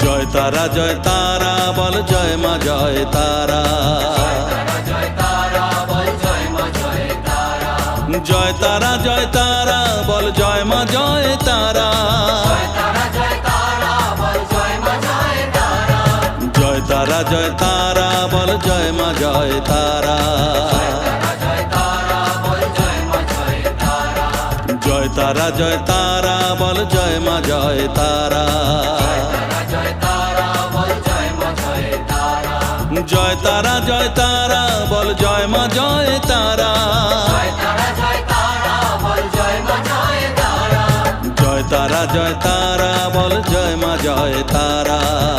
জয় তারা বল জয় মা জয় তারা। জয় তারা বল জয় মা জয় তারা। জয় তারা বল জয় মা জয় তারা। জয় তারা বল জয় মা জয় তারা। জয় তারা বল জয় মা জয় তারা। জয় তারা বল জয় মা জয় তারা।